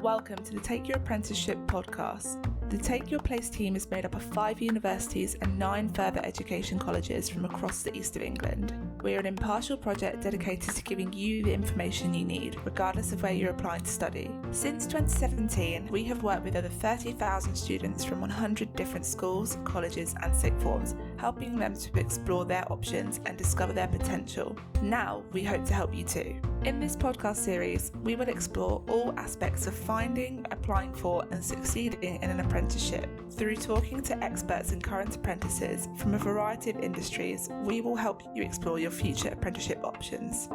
Welcome to the Take Your Apprenticeship podcast. The Take Your Place team is made up of 5 universities and 9 further education colleges from across the east of England. We are an impartial project dedicated to giving you the information you need, regardless of where you're applying to study. Since 2017, we have worked with over 30,000 students from 100 different schools, colleges and sixth forms, helping them to explore their options and discover their potential. Now, we hope to help you too. In this podcast series, we will explore all aspects of finding, applying for and succeeding in an apprenticeship. Through talking to experts and current apprentices from a variety of industries, we will help you explore your future apprenticeship options.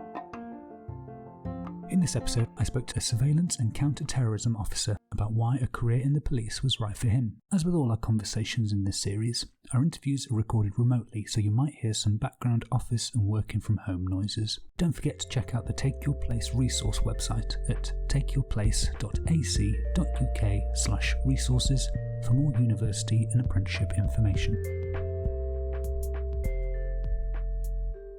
In this episode, I spoke to a surveillance and counter-terrorism officer about why a career in the police was right for him. As with all our conversations in this series, our interviews are recorded remotely, so you might hear some background office and working from home noises. Don't forget to check out the Take Your Place resource website at takeyourplace.ac.uk/resources for more university and apprenticeship information.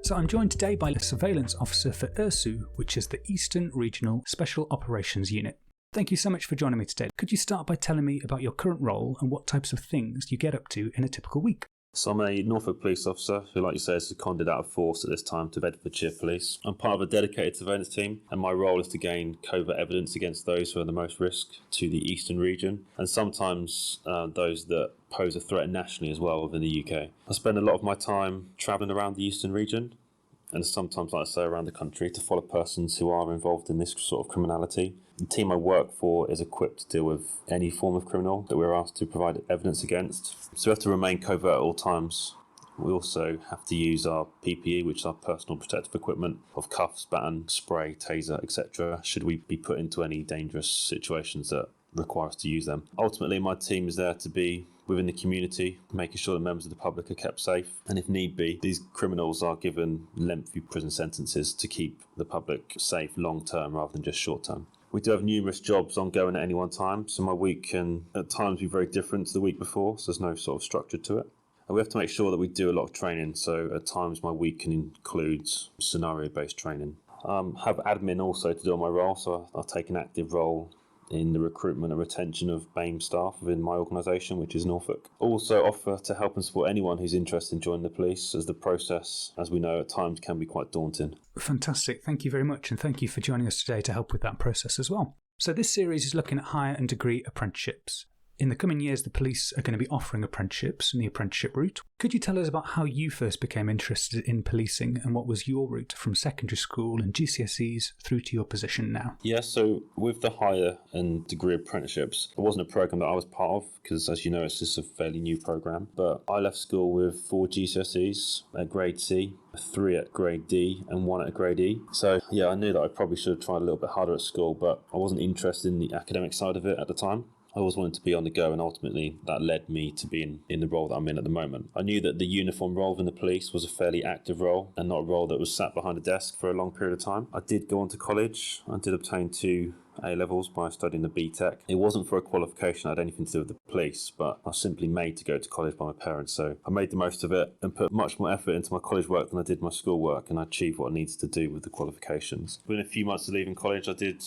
So I'm joined today by a surveillance officer for ERSU, which is the Eastern Regional Special Operations Unit. Thank you so much for joining me today. Could you start by telling me about your current role and what types of things you get up to in a typical week? So I'm a Norfolk police officer who, like you say, is seconded out of force at this time to Bedfordshire Police. I'm part of a dedicated surveillance team, and my role is to gain covert evidence against those who are the most risk to the Eastern region, and sometimes those that pose a threat nationally as well within the UK. I spend a lot of my time travelling around the Eastern region, and sometimes, like I say, around the country to follow persons who are involved in this sort of criminality. The team I work for is equipped to deal with any form of criminal that we're asked to provide evidence against. So we have to remain covert at all times. We also have to use our PPE, which is our personal protective equipment, of cuffs, baton, spray, taser, etc., should we be put into any dangerous situations that require us to use them. Ultimately, my team is there to be within the community, making sure that members of the public are kept safe, and if need be, these criminals are given lengthy prison sentences to keep the public safe long term rather than just short term. We do have numerous jobs ongoing at any one time, so my week can at times be very different to the week before, so there's no sort of structure to it. And we have to make sure that we do a lot of training, so at times my week can include scenario-based training. Have admin also to do on my role, so I take an active role in the recruitment and retention of BAME staff within my organisation, which is Norfolk. Also offer to help and support anyone who's interested in joining the police, as the process, as we know, at times can be quite daunting. Fantastic, thank you very much, and thank you for joining us today to help with that process as well. So this series is looking at higher and degree apprenticeships. In the coming years, the police are going to be offering apprenticeships in the apprenticeship route. Could you tell us about how you first became interested in policing and what was your route from secondary school and GCSEs through to your position now? Yeah, so with the higher and degree apprenticeships, it wasn't a programme that I was part of because, as you know, it's just a fairly new programme. But I left school with 4 GCSEs at grade C, 3 at grade D and 1 at grade E. So yeah, I knew that I probably should have tried a little bit harder at school, but I wasn't interested in the academic side of it at the time. I always wanted to be on the go, and ultimately that led me to being in the role that I'm in at the moment. I knew that the uniform role in the police was a fairly active role and not a role that was sat behind a desk for a long period of time. I did go on to college. I did obtain 2 A-levels by studying the BTEC. It wasn't for a qualification, I had anything to do with the police, but I was simply made to go to college by my parents, so I made the most of it and put much more effort into my college work than I did my school work, and I achieved what I needed to do with the qualifications. Within a few months of leaving college, I did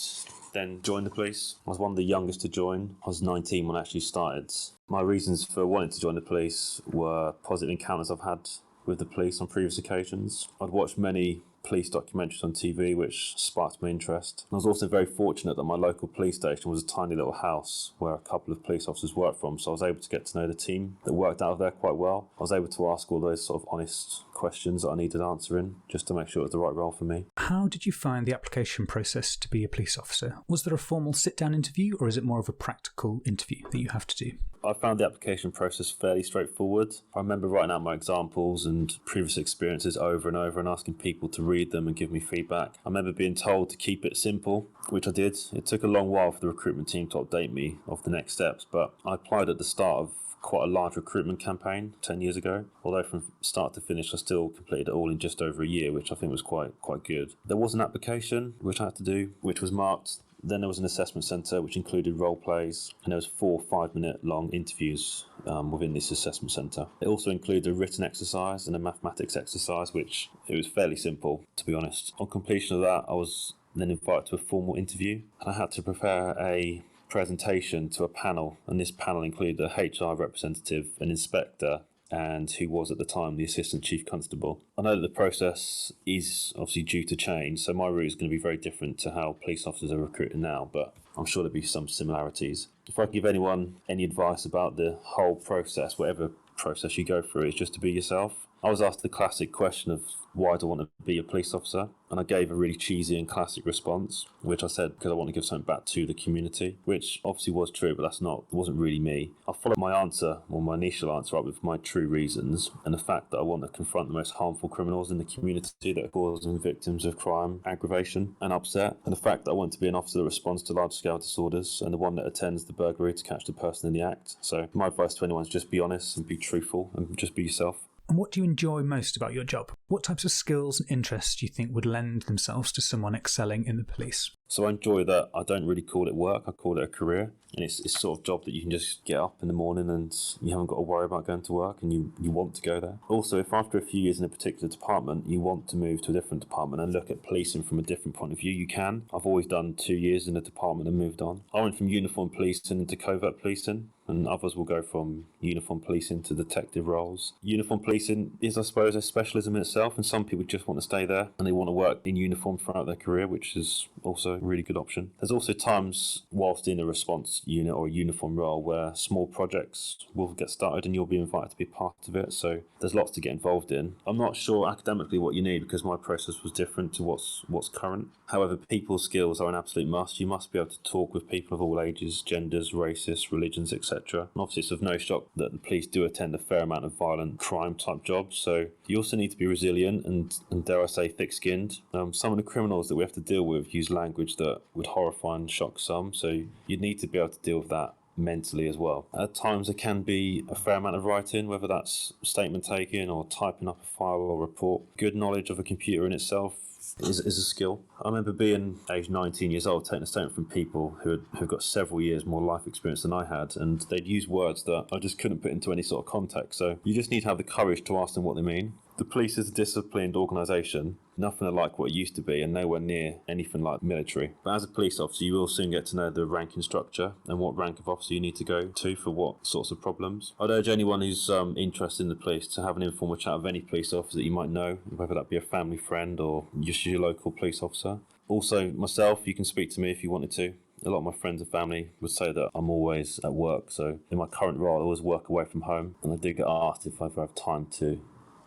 then join the police. I was one of the youngest to join. I was 19 when I actually started. My reasons for wanting to join the police were positive encounters I've had with the police on previous occasions. I'd watched many police documentaries on TV, which sparked my interest. I was also very fortunate that my local police station was a tiny little house where a couple of police officers worked from, so I was able to get to know the team that worked out of there quite well. I was able to ask all those sort of honest questions that I needed answering, just to make sure it was the right role for me. How did you find the application process to be a police officer? Was there a formal sit-down interview, or is it more of a practical interview that you have to do? I found the application process fairly straightforward. I remember writing out my examples and previous experiences over and over and asking people to read them and give me feedback. I remember being told to keep it simple, which I did. It took a long while for the recruitment team to update me of the next steps, but I applied at the start of quite a large recruitment campaign 10 years ago. Although from start to finish I still completed it all in just over a year, which I think was quite good. There was an application which I had to do, which was marked. Then there was an assessment centre which included role plays, and there was 4 5-minute long interviews within this assessment centre. It also included a written exercise and a mathematics exercise, which it was fairly simple, to be honest. On completion of that, I was then invited to a formal interview, and I had to prepare a presentation to a panel, and this panel included a HR representative, an inspector, and who was at the time the Assistant Chief Constable. I know that the process is obviously due to change, so my route is going to be very different to how police officers are recruited now, but I'm sure there'll be some similarities. If I can give anyone any advice about the whole process, whatever process you go through, is just to be yourself. I was asked the classic question of why do I want to be a police officer? And I gave a really cheesy and classic response, which I said because I want to give something back to the community, which obviously was true, but it wasn't really me. I followed my answer, or my initial answer, up with my true reasons, and the fact that I want to confront the most harmful criminals in the community that are causing victims of crime, aggravation and upset, and the fact that I want to be an officer that responds to large-scale disorders and the one that attends the burglary to catch the person in the act. So my advice to anyone is just be honest and be truthful and just be yourself. And what do you enjoy most about your job? What types of skills and interests do you think would lend themselves to someone excelling in the police? So I enjoy that I don't really call it work, I call it a career. And it's sort of job that you can just get up in the morning and you haven't got to worry about going to work and you want to go there. Also, if after a few years in a particular department, you want to move to a different department and look at policing from a different point of view, you can. I've always done 2 years in a department and moved on. I went from uniform policing to covert policing, and others will go from uniform policing to detective roles. Uniform policing is, I suppose, a specialism in itself, and some people just want to stay there and they want to work in uniform throughout their career, which is also a really good option. There's also times whilst in a response unit or a uniform role where small projects will get started and you'll be invited to be part of it, so there's lots to get involved in. I'm not sure academically what you need because my process was different to what's current. However, people skills are an absolute must. You must be able to talk with people of all ages, genders, races, religions, etc. And obviously it's of no shock that the police do attend a fair amount of violent crime type jobs, so you also need to be resilient and dare I say thick-skinned. Some of the criminals that we have to deal with use language that would horrify and shock some, so you need to be able to deal with that mentally as well. At times there can be a fair amount of writing, whether that's statement taking or typing up a file or report. Good knowledge of a computer in itself is a skill. I remember being age 19 years old, taking a statement from people who've got several years more life experience than I had, and they'd use words that I just couldn't put into any sort of context, so you just need to have the courage to ask them what they mean. The police is a disciplined organisation, nothing like what it used to be and nowhere near anything like the military. But as a police officer, you will soon get to know the ranking structure and what rank of officer you need to go to for what sorts of problems. I'd urge anyone who's interested in the police to have an informal chat with any police officer that you might know, whether that be a family friend or just your local police officer. Also, myself, you can speak to me if you wanted to. A lot of my friends and family would say that I'm always at work, so in my current role I always work away from home, and I do get asked if I ever have time to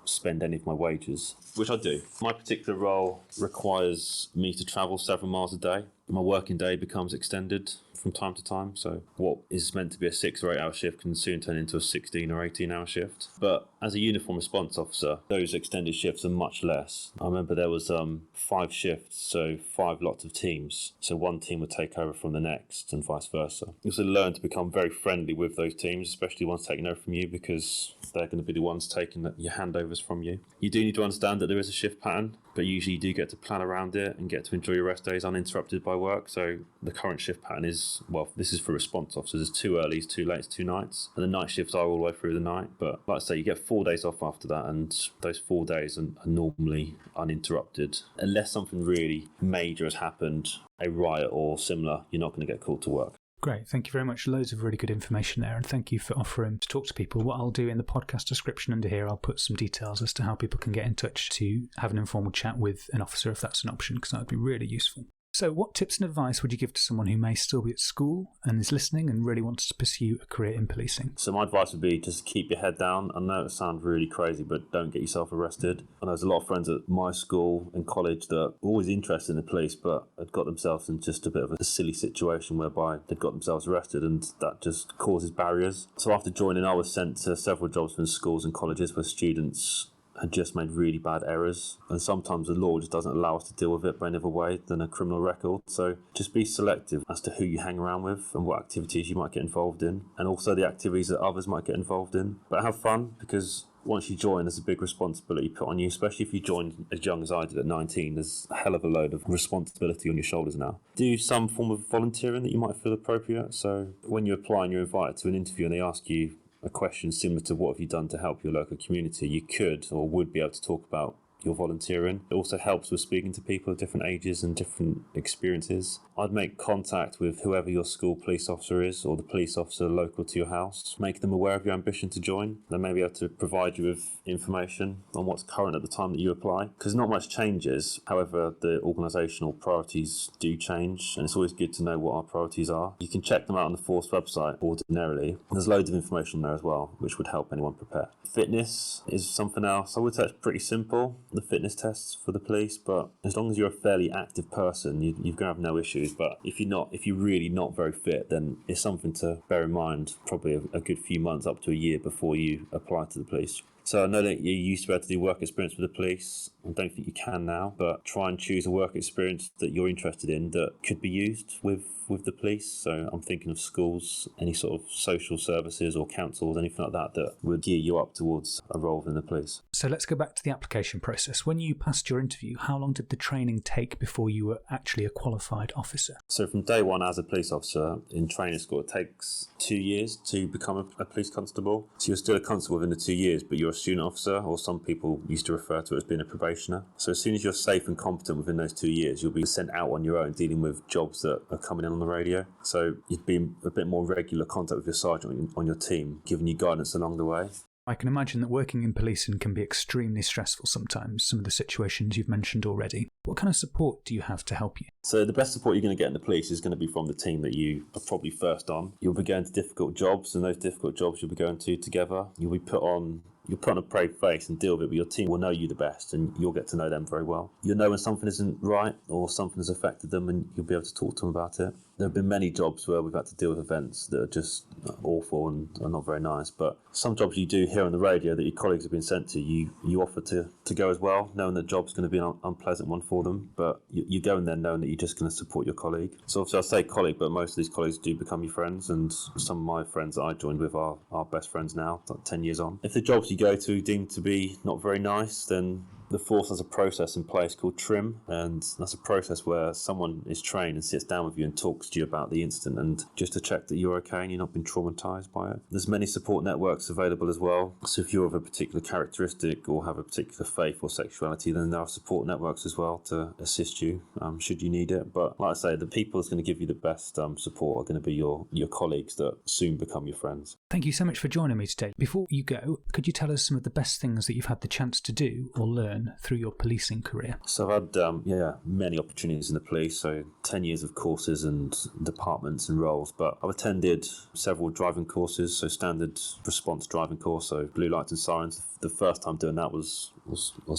spend any of my wages, which I do. My particular role requires me to travel several miles a day. My working day becomes extended from time to time, so what is meant to be a 6 or 8 hour shift can soon turn into a 16 or 18 hour shift. But as a uniform response officer, those extended shifts are much less. I remember there was 5 shifts, so 5 lots of teams, so one team would take over from the next and vice versa. You also learn to become very friendly with those teams, especially ones taking over from you, because they're going to be the ones taking your handovers from you. You do need to understand that there is a shift pattern, but usually you do get to plan around it and get to enjoy your rest days uninterrupted by work. So the current shift pattern is, well, this is for response officers, there's 2 earlys, 2 lates, 2 nights, and the night shifts are all the way through the night. But like I say, you get 4 days off after that, and those 4 days are normally uninterrupted. Unless something really major has happened, a riot or similar, you're not going to get called to work. Great, thank you very much. Loads of really good information there, and thank you for offering to talk to people. What I'll do in the podcast description under here, I'll put some details as to how people can get in touch to have an informal chat with an officer if that's an option, because that would be really useful. So what tips and advice would you give to someone who may still be at school and is listening and really wants to pursue a career in policing? So my advice would be just keep your head down. I know it sounds really crazy, but don't get yourself arrested. And there's a lot of friends at my school and college that are always interested in the police, but had got themselves in just a bit of a silly situation whereby they'd got themselves arrested, and that just causes barriers. So after joining, I was sent to several jobs in schools and colleges where students had just made really bad errors, and sometimes the law just doesn't allow us to deal with it by any other way than a criminal record. So just be selective as to who you hang around with and what activities you might get involved in, and also the activities that others might get involved in. But have fun, because once you join, there's a big responsibility put on you, especially if you joined as young as I did at 19. There's a hell of a load of responsibility on your shoulders now. Do some form of volunteering that you might feel appropriate. So when you apply and you're invited to an interview and they ask you a question similar to what have you done to help your local community, you could or would be able to talk about you're volunteering. It also helps with speaking to people of different ages and different experiences. I'd make contact with whoever your school police officer is or the police officer local to your house. Make them aware of your ambition to join. They may be able to provide you with information on what's current at the time that you apply. Because not much changes, however, the organisational priorities do change, and it's always good to know what our priorities are. You can check them out on the Force website ordinarily. There's loads of information there as well, which would help anyone prepare. Fitness is something else. I would say it's pretty simple, the fitness tests for the police, but as long as you're a fairly active person, you're going to have no issues. But if you're really not very fit, then it's something to bear in mind probably a good few months up to a year before you apply to the police. So I know that you used to be able to do work experience with the police. I don't think you can now, but try and choose a work experience that you're interested in that could be used with the police. So I'm thinking of schools, any sort of social services or councils, anything like that would gear you up towards a role within the police. So let's go back to the application process. When you passed your interview, how long did the training take before you were actually a qualified officer? So from day one as a police officer in training school, it takes 2 years to become a police constable. So you're still a constable within the 2 years, but you're a student officer, or some people used to refer to it as being a probationer. So as soon as you're safe and competent within those 2 years, you'll be sent out on your own dealing with jobs that are coming in on the radio. So you'd be in a bit more regular contact with your sergeant on your team, giving you guidance along the way. I can imagine that working in policing can be extremely stressful sometimes, some of the situations you've mentioned already. What kind of support do you have to help you? So the best support you're going to get in the police is going to be from the team that you are probably first on. You'll be going to difficult jobs, and those difficult jobs you'll be going to together. You'll put on a brave face and deal with it, but your team will know you the best and you'll get to know them very well. You'll know when something isn't right or something has affected them, and you'll be able to talk to them about it. There have been many jobs where we've had to deal with events that are just awful and are not very nice, but some jobs you do hear on the radio that your colleagues have been sent to, you offer to go as well, knowing that job's going to be an unpleasant one for them, but you go in there knowing that you're just going to support your colleague. So obviously I say colleague, but most of these colleagues do become your friends, and some of my friends that I joined with are best friends now, like 10 years on. If the jobs you go to deem to be not very nice, then the force has a process in place called TRIM, and that's a process where someone is trained and sits down with you and talks to you about the incident, and just to check that you're okay and you're not been traumatised by it. There's many support networks available as well, so if you're of a particular characteristic or have a particular faith or sexuality, then there are support networks as well to assist you should you need it. But like I say, the people that's going to give you the best support are going to be your colleagues that soon become your friends. Thank you so much for joining me today. Before you go, could you tell us some of the best things that you've had the chance to do or learn through your policing career? So I've had many opportunities in the police, so 10 years of courses and departments and roles, but I've attended several driving courses, so standard response driving course, so blue lights and sirens. The first time doing that was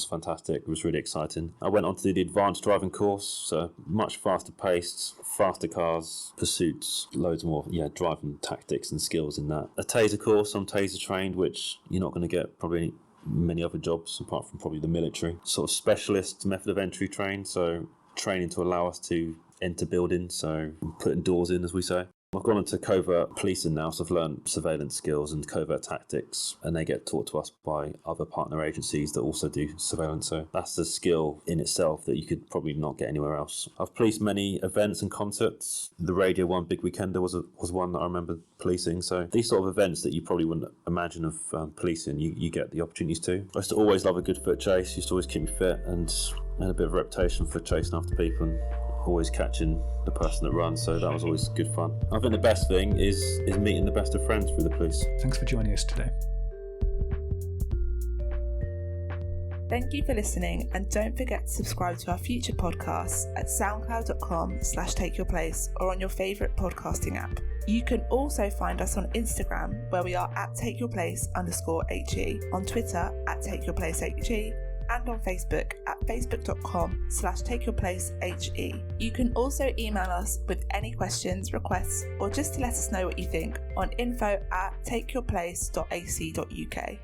fantastic. It was really exciting. I went on to do the advanced driving course, so much faster paced, faster cars, pursuits, loads more driving tactics and skills in that. A taser course, I'm taser trained, which you're not going to get probably many other jobs apart from probably the military. Sort of specialist method of entry trained, so training to allow us to enter buildings, so putting doors in, as we say. I've gone into covert policing now, so I've learned surveillance skills and covert tactics, and they get taught to us by other partner agencies that also do surveillance. So that's a skill in itself that you could probably not get anywhere else. I've policed many events and concerts. The Radio 1 Big Weekender was one that I remember policing. So these sort of events that you probably wouldn't imagine of policing, you get the opportunities to. I used to always love a good foot chase. Used to always keep me fit, and had a bit of a reputation for chasing after people and always catching the person that runs, so that was always good fun. I think the best thing is meeting the best of friends through the police. Thanks for joining us today. Thank you for listening, and don't forget to subscribe to our future podcasts at soundcloud.com/takeyourplace or on your favourite podcasting app. You can also find us on Instagram, where we are at takeyourplace_HE, on Twitter at takeyourplaceHE, and on Facebook at facebook.com/takeyourplacehe. You can also email us with any questions, requests, or just to let us know what you think on info@takeyourplace.ac.uk.